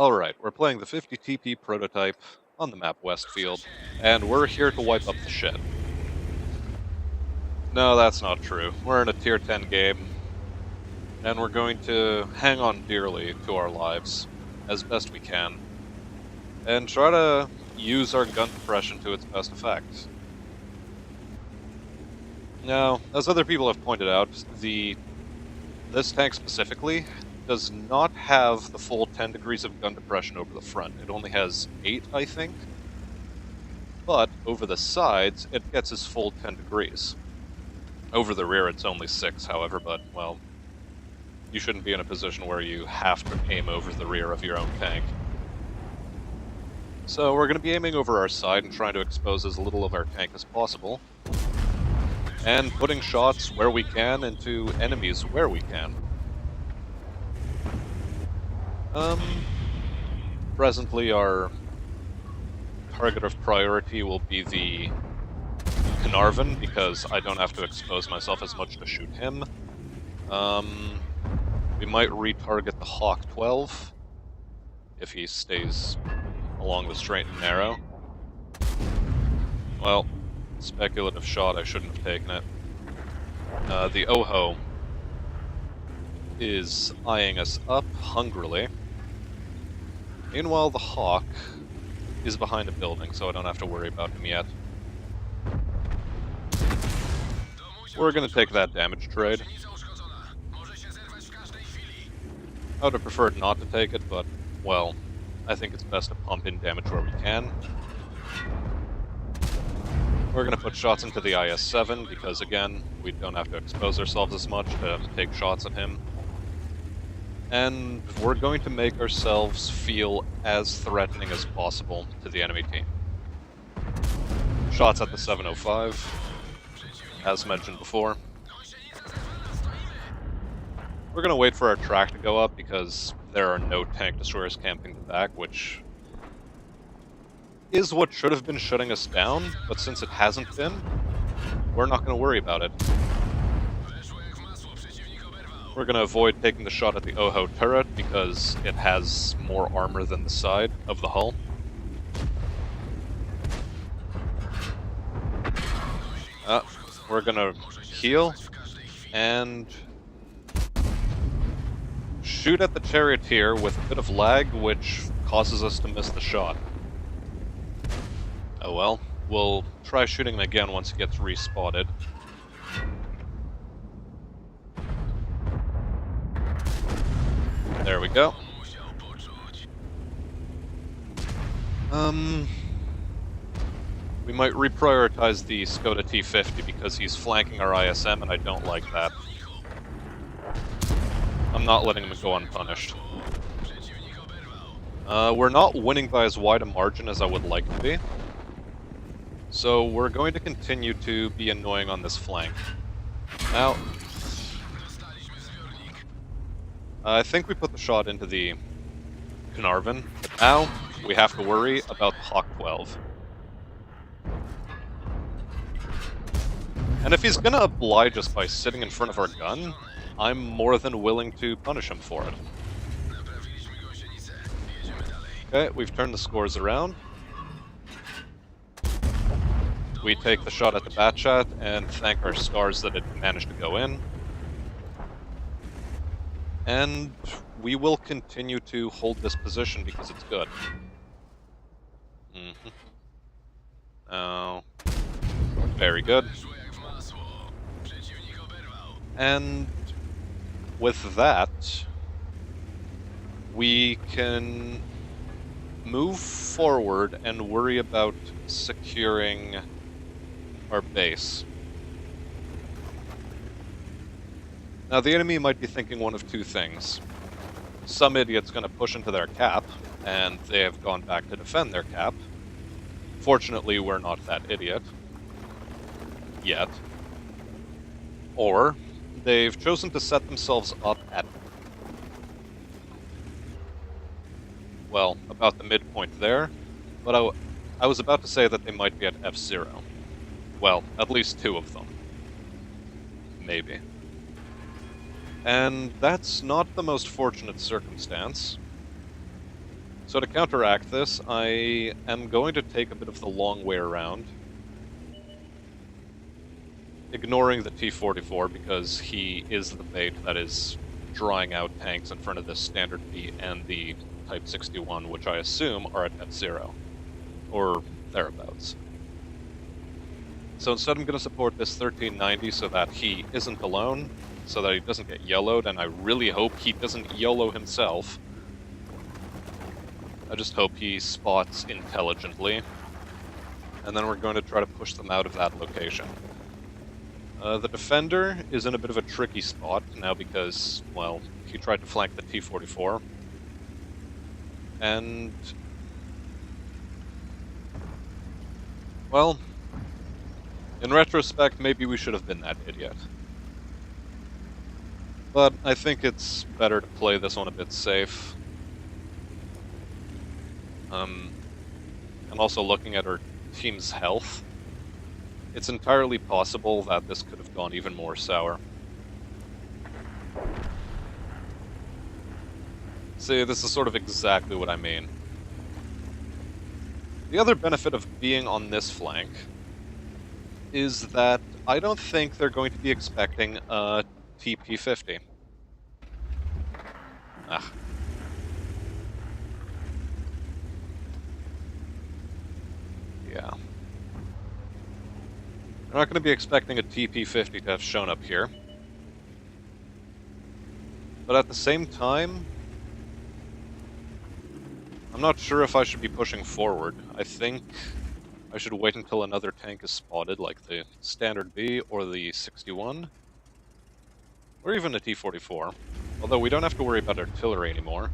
Alright, we're playing the 50TP Prototyp on the map Westfield, and we're here to wipe up the shed. No, that's not true. We're in a tier 10 game, and we're going to hang on dearly to our lives, as best we can, and try to use our gun depression to its best effect. Now, as other people have pointed out, this tank specifically does not have the full 10 degrees of gun depression over the front. It only has 8, I think. But over the sides, it gets its full 10 degrees. Over the rear, it's only 6, however, but, well, you shouldn't be in a position where you have to aim over the rear of your own tank. So we're going to be aiming over our side and trying to expose as little of our tank as possible. And putting shots where we can into enemies where we can. Presently our target of priority will be the Carnarvon, because I don't have to expose myself as much to shoot him. We might retarget the Hawk 12, if he stays along the straight and narrow. Well, speculative shot, I shouldn't have taken it. The Oho is eyeing us up hungrily. Meanwhile, the Hawk is behind a building, so I don't have to worry about him yet. We're gonna take that damage trade. I would have preferred not to take it, but, well, I think it's best to pump in damage where we can. We're gonna put shots into the IS-7, because again, we don't have to expose ourselves as much to take shots at him. And we're going to make ourselves feel as threatening as possible to the enemy team. Shots at the 705, as mentioned before. We're going to wait for our track to go up because there are no tank destroyers camping the back, which is what should have been shutting us down, but since it hasn't been, we're not going to worry about it. We're going to avoid taking the shot at the Oho turret because it has more armor than the side of the hull. We're going to heal and shoot at the charioteer with a bit of lag, which causes us to miss the shot. Oh well, we'll try shooting him again once he gets respotted. There we go. We might reprioritize the Skoda T50 because he's flanking our ISM and I don't like that. I'm not letting him go unpunished. We're not winning by as wide a margin as I would like to be. So we're going to continue to be annoying on this flank. Now, I think we put the shot into the Carnarvon, but now we have to worry about the Hawk 12. And if he's gonna oblige us by sitting in front of our gun, I'm more than willing to punish him for it. Okay, we've turned the scores around. We take the shot at the Batchat and thank our stars that it managed to go in. And we will continue to hold this position because it's good. Oh, very good. And with that, we can move forward and worry about securing our base. Now, the enemy might be thinking one of two things. Some idiot's going to push into their cap, and they have gone back to defend their cap. Fortunately, we're not that idiot. Yet. Or, they've chosen to set themselves up at, well, about the midpoint there, but I was about to say that they might be at F0. Well, at least 2 of them. Maybe. And that's not the most fortunate circumstance. So to counteract this, I am going to take a bit of the long way around, ignoring the T-44 because he is the bait that is drawing out tanks in front of the Standard B and the Type 61, which I assume are at net zero, or thereabouts. So instead I'm going to support this 1390 so that he isn't alone, so that he doesn't get yellowed, and I really hope he doesn't YOLO himself. I just hope he spots intelligently, and then we're going to try to push them out of that location. The defender is in a bit of a tricky spot now because, well, he tried to flank the T-44. And, well, in retrospect, maybe we should have been that idiot. But I think it's better to play this one a bit safe. And also looking at our team's health, it's entirely possible that this could have gone even more sour. See, this is sort of exactly what I mean. The other benefit of being on this flank is that I don't think they're going to be expecting a TP-50. Ah. Yeah. They're not going to be expecting a TP-50 to have shown up here. But at the same time, I'm not sure if I should be pushing forward. I think I should wait until another tank is spotted, like the Standard B or the 61. Or even a T-44. Although we don't have to worry about artillery anymore.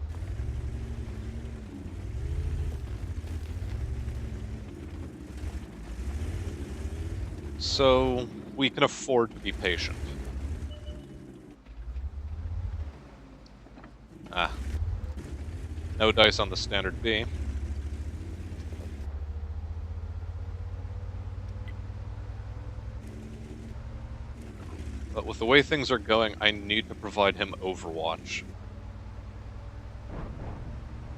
So we can afford to be patient. Ah. No dice on the Standard B. But with the way things are going, I need to provide him Overwatch.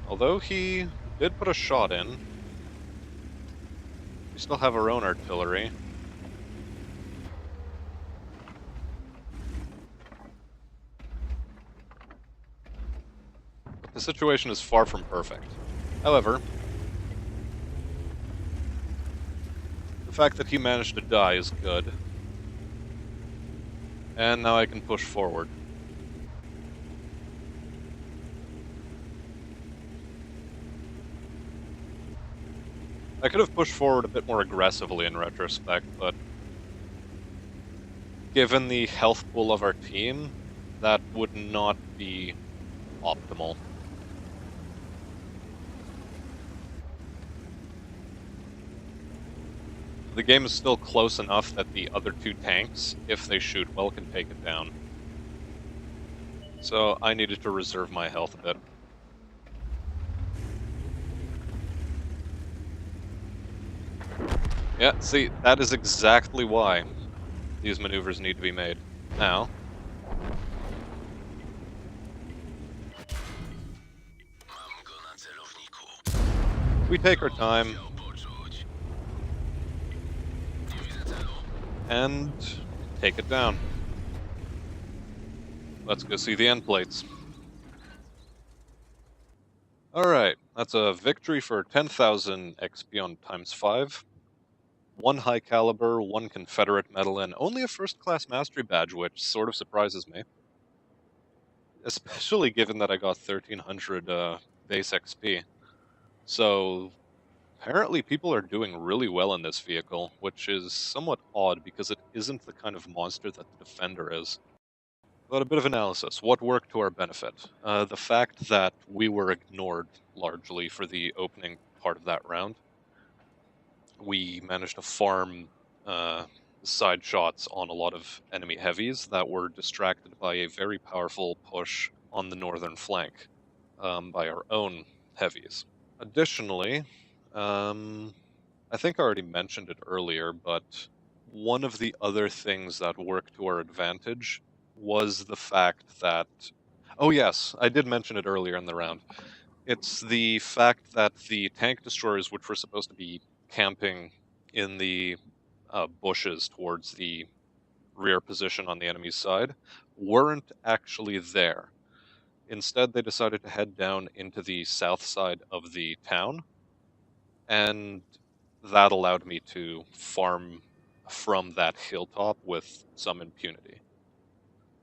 Although he did put a shot in, we still have our own artillery. But the situation is far from perfect. However, the fact that he managed to die is good. And now I can push forward. I could have pushed forward a bit more aggressively in retrospect, but given the health pool of our team, that would not be optimal. The game is still close enough that the other two tanks, if they shoot well, can take it down. So I needed to reserve my health a bit. Yeah, see, that is exactly why these maneuvers need to be made. Now, we take our time and take it down. Let's go see the end plates. Alright, that's a victory for 10,000 XP on ×5. 1 high caliber, 1 Confederate medal, and only a first class mastery badge, which sort of surprises me. Especially given that I got 1300 base XP. So apparently people are doing really well in this vehicle, which is somewhat odd because it isn't the kind of monster that the Defender is. But a bit of analysis. What worked to our benefit? The fact that we were ignored largely for the opening part of that round. We managed to farm side shots on a lot of enemy heavies that were distracted by a very powerful push on the northern flank by our own heavies. Additionally, I think I already mentioned it earlier, but one of the other things that worked to our advantage was the fact that... Oh yes, I did mention it earlier in the round. It's the fact that the tank destroyers, which were supposed to be camping in the bushes towards the rear position on the enemy's side, weren't actually there. Instead, they decided to head down into the south side of the town, and that allowed me to farm from that hilltop with some impunity.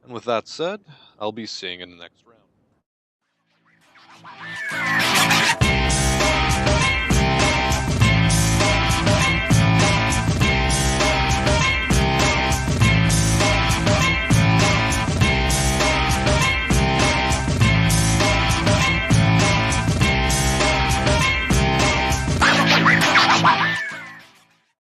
And with that said, I'll be seeing you in the next round.